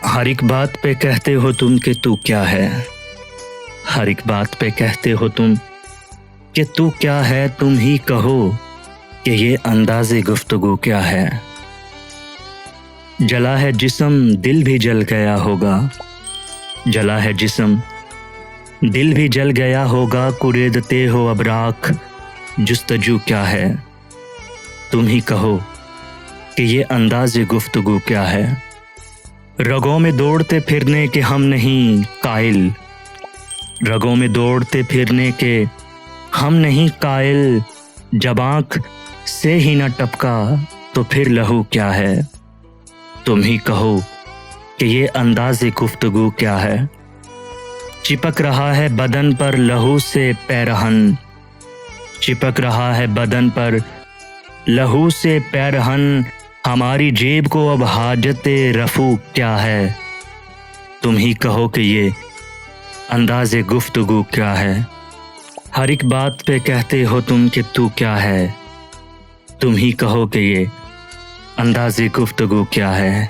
हर एक बात पे कहते हो तुम कि तू क्या है। हर एक बात पे कहते हो तुम कि तू क्या है। तुम ही कहो कि ये अंदाज़े गुफ्तगू क्या है। जला है जिस्म दिल भी जल गया होगा। जला है जिस्म दिल भी जल गया होगा। कुरेदते हो अब राख जुस्तजू क्या है। तुम ही कहो कि ये अंदाज़े गुफ्तगू क्या है। रगों में दौड़ते फिरने के हम नहीं कायल। रगों में दौड़ते फिरने के हम नहीं कायल। जब आँख से ही न टपका तो फिर लहू क्या है। तुम ही कहो कि ये अंदाज़े गुफ्तगू क्या है। चिपक रहा है बदन पर लहू से पैरहन। चिपक रहा है बदन पर लहू से पैरहन। हमारी जेब को अब हाजते रफू क्या है। तुम ही कहो कि ये अंदाज़े गुफ्तगू क्या है। हर एक बात पे कहते हो तुम कि तू क्या है। तुम ही कहो कि ये अंदाज़े गुफ्तगू क्या है।